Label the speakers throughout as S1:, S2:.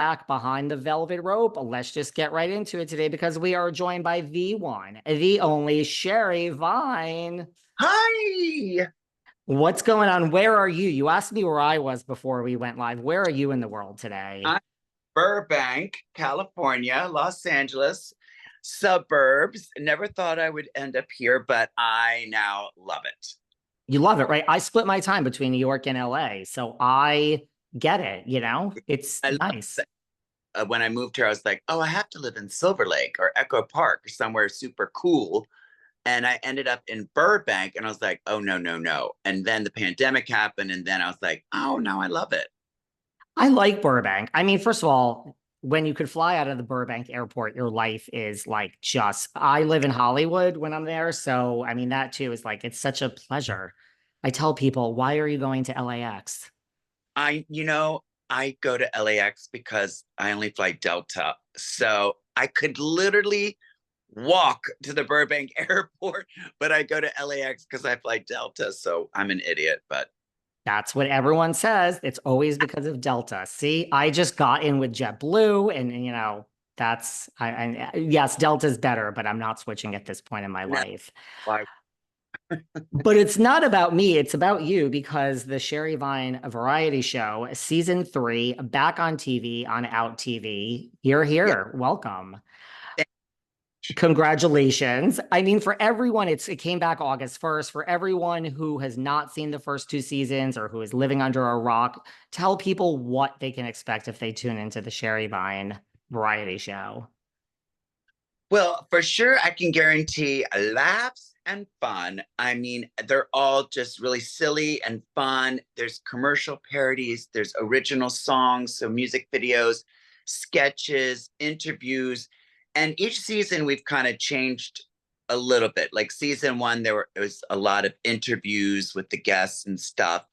S1: back behind the velvet rope. Let's just get right into it today because we are joined by the one, the only Sherry Vine.
S2: Hi,
S1: What's going on? Where are you? You asked me where I was before we went live. Where are you in the world today?
S2: I'm Burbank, California, Los Angeles, suburbs. Never thought I would end up here, but I now love it.
S1: You love it, right? I split my time between New York and LA, so I get it, It's
S2: I love
S1: nice.
S2: it. When I moved here, I was like, oh, I have to live in Silver Lake or Echo Park or somewhere super cool. And I ended up in Burbank and I was like, oh, no, no, no. And then the pandemic happened. And then I was like, oh, no, I love it.
S1: I like Burbank. I mean, first of all, when you could fly out of the Burbank airport, your life is like just, I live in Hollywood when I'm there. So, I mean, that too is like, it's such a pleasure. I tell people, why are you going to LAX?
S2: I go to LAX because I only fly Delta. So I could literally walk to the Burbank airport, but I go to LAX because I fly Delta. So I'm an idiot, but
S1: That's what everyone says. It's always because of Delta. See, I just got in with JetBlue and yes, Delta's better, but I'm not switching at this point in my
S2: no,
S1: life.
S2: why?
S1: But it's not about me, it's about you because the Sherry Vine variety show, season 3, back on TV, on Out TV. You're
S2: Yeah.
S1: here. Welcome. Congratulations. I mean, for everyone, it came back August 1st. For everyone who has not seen the first 2 seasons or who is living under a rock, tell people what they can expect if they tune into the Sherry Vine variety show.
S2: Well, for sure, I can guarantee laughs and fun. I mean, they're all just really silly and fun. There's commercial parodies, there's original songs, so music videos, sketches, interviews. And each season we've kind of changed a little bit. Like season one, it was a lot of interviews with the guests and stuff.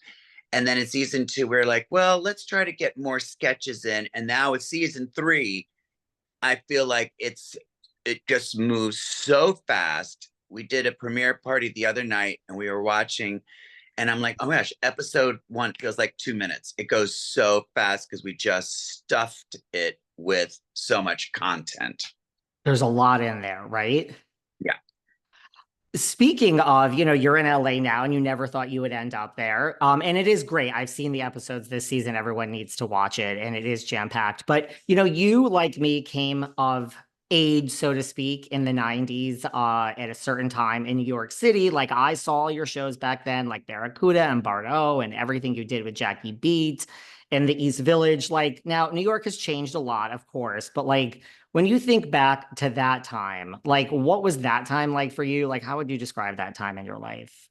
S2: And then in season two, we're like, well, let's try to get more sketches in. And now with season three, I feel like it just moves so fast. We did a premiere party the other night and we were watching, and I'm like, oh my gosh, episode one feels like 2 minutes. It goes so fast because we just stuffed it with so much content.
S1: There's a lot in there, right?
S2: Yeah.
S1: Speaking of, you're in LA now and you never thought you would end up there. And it is great. I've seen the episodes this season. Everyone needs to watch it and it is jam-packed. But, you, like me, came of age, so to speak, in the 90s at a certain time in New York City. Like I saw your shows back then, like Barracuda and Bardot and everything you did with Jackie Beat and the East Village. Like now, New York has changed a lot, of course, but like when you think back to that time, like what was that time like for you? Like how would you describe that time in your life?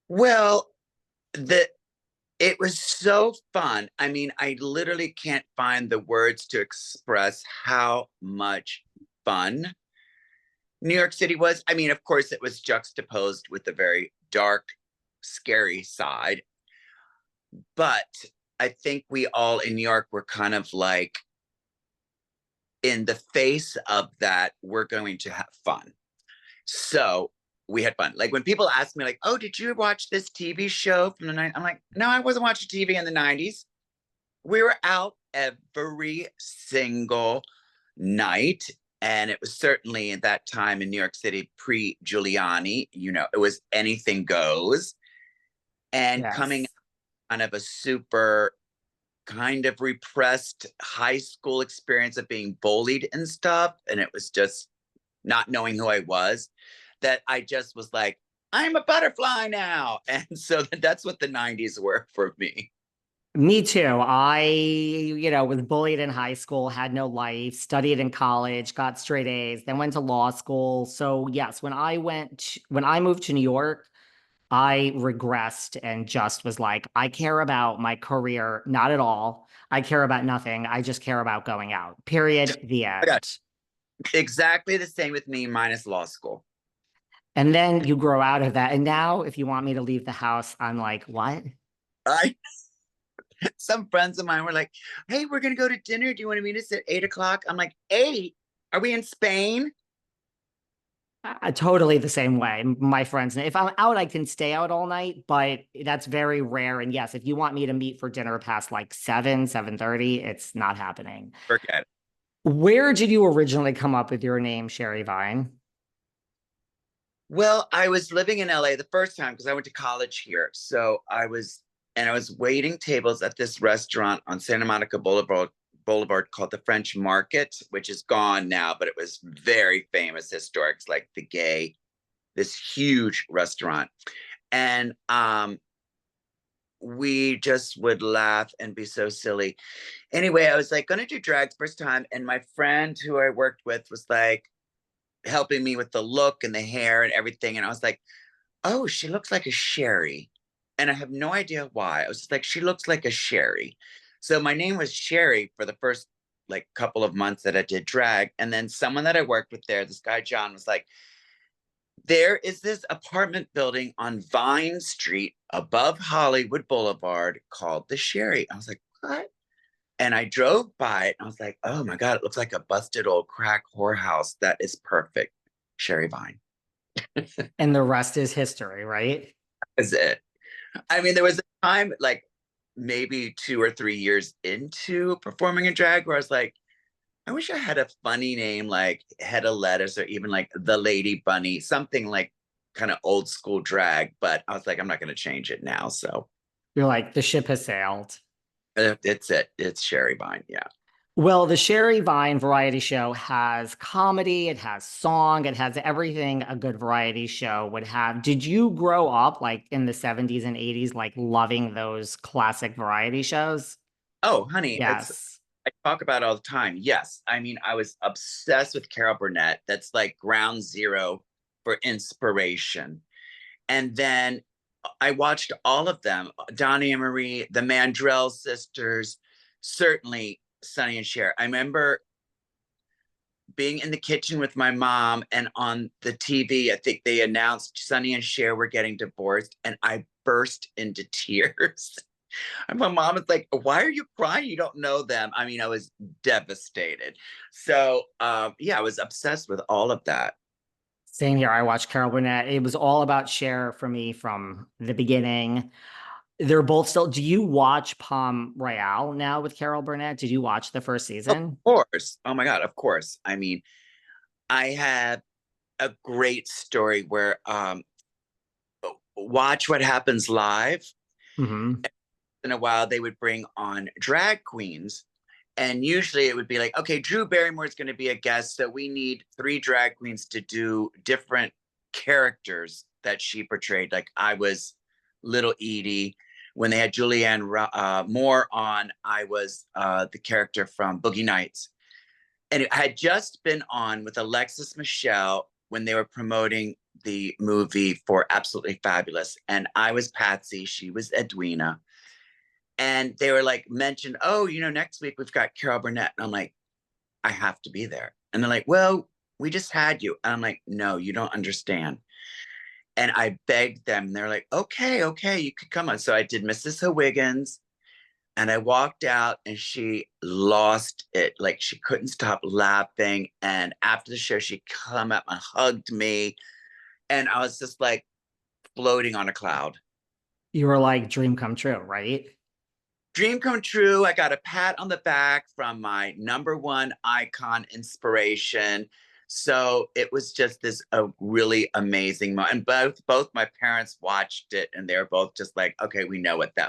S2: Well, the it was so fun. I mean, I literally can't find the words to express how much fun New York City was. I mean, of course, it was juxtaposed with the very dark, scary side. But I think we all in New York were kind of like, in the face of that, we're going to have fun. So we had fun. Like when people ask me, like, oh, did you watch this TV show from the 90s? I'm like, no, I wasn't watching TV in the 90s. We were out every single night. And it was certainly at that time in New York City, pre Giuliani, it was anything goes. And coming
S1: Yes.
S2: out of a super kind of repressed high school experience of being bullied and stuff. And it was just not knowing who I was, that I just was like, I'm a butterfly now. And so that's what the 90s were for me.
S1: Me too. I, was bullied in high school, had no life, studied in college, got straight A's, then went to law school. So yes, when I moved to New York, I regressed and just was like, I care about my career, not at all. I care about nothing. I just care about going out. Period. The
S2: Okay.
S1: end.
S2: Exactly the same with me, minus law school.
S1: And then you grow out of that. And now, if you want me to leave the house, I'm like, what?
S2: I Some friends of mine were like, hey, we're gonna go to dinner. Do you want to meet us at 8 o'clock? I'm like, 8? Are we in Spain?
S1: Totally the same way. My friends, if I'm out, I can stay out all night, but that's very rare. And yes, if you want me to meet for dinner past like 7:30, it's not happening.
S2: Forget it.
S1: Where did you originally come up with your name, Sherry Vine?
S2: Well, I was living in LA the first time because I went to college here. I was waiting tables at this restaurant on Santa Monica Boulevard called the French Market, which is gone now, but it was very famous, historic, it's like the gay, this huge restaurant. And we just would laugh and be so silly. Anyway, I was like going to do drag first time, and my friend who I worked with was like helping me with the look and the hair and everything. And I was like, oh, she looks like a Sherry. And I have no idea why. I was just like, she looks like a Sherry. So my name was Sherry for the first like couple of months that I did drag. And then someone that I worked with there, this guy John, was like, there is this apartment building on Vine Street above Hollywood Boulevard called the Sherry. I was like, what? And I drove by it and I was like, oh my God, it looks like a busted old crack whorehouse. That is perfect. Sherry Vine
S1: And the rest is history, right?
S2: is it. I mean, there was a time like maybe 2 or 3 years into performing in drag where I was like, I wish I had a funny name like Head of Lettuce or even like the Lady Bunny, something like kind of old school drag. But I was like, I'm not going to change it now. So
S1: You're like, the ship has sailed.
S2: it's it. It's Sherry Vine. Yeah.
S1: Well, the Sherry Vine variety show has comedy, it has song, it has everything a good variety show would have. Did you grow up like in the 70s and 80s, like loving those classic variety shows?
S2: Oh, honey, it's
S1: Yes.
S2: I talk about it all the time. Yes. I mean, I was obsessed with Carol Burnett. That's like ground zero for inspiration. And then I watched all of them, Donnie and Marie, the Mandrell sisters, certainly Sonny and Cher. I remember being in the kitchen with my mom and on the TV, I think they announced Sonny and Cher were getting divorced, and I burst into tears. And my mom was like, why are you crying? You don't know them. I mean, I was devastated. So yeah, I was obsessed with all of that.
S1: Same here. I watched Carol Burnett. It was all about Cher for me from the beginning. They're both still. Do you watch Palm Royale now with Carol Burnett? Did you watch the first
S2: Of
S1: season?
S2: course. Oh my God, of course. I mean, I have a great story where watch what happens live.
S1: Hmm.
S2: In a while, they would bring on drag queens. And usually it would be like, okay, Drew Barrymore is going to be a guest. So we need three drag queens to do different characters that she portrayed. Like I was Little Edie. When they had Julianne Moore on, I was the character from Boogie Nights. And it had just been on with Alexis Michelle when they were promoting the movie for Absolutely Fabulous. And I was Patsy, she was Edwina. And they were like, mentioned, oh, next week we've got Carol Burnett. And I'm like, I have to be there. And they're like, well, we just had you. And I'm like, no, you don't understand. And I begged them. And they're like, okay, okay, you could come on. So I did Mrs. Higgins. And I walked out and she lost it. Like she couldn't stop laughing. And after the show, she come up and hugged me. And I was just like floating on a cloud.
S1: You were like dream come true, right?
S2: Dream come true. I got a pat on the back from my number one icon inspiration. So it was just this a really amazing moment. And both my parents watched it and they were both just like, okay, we know what that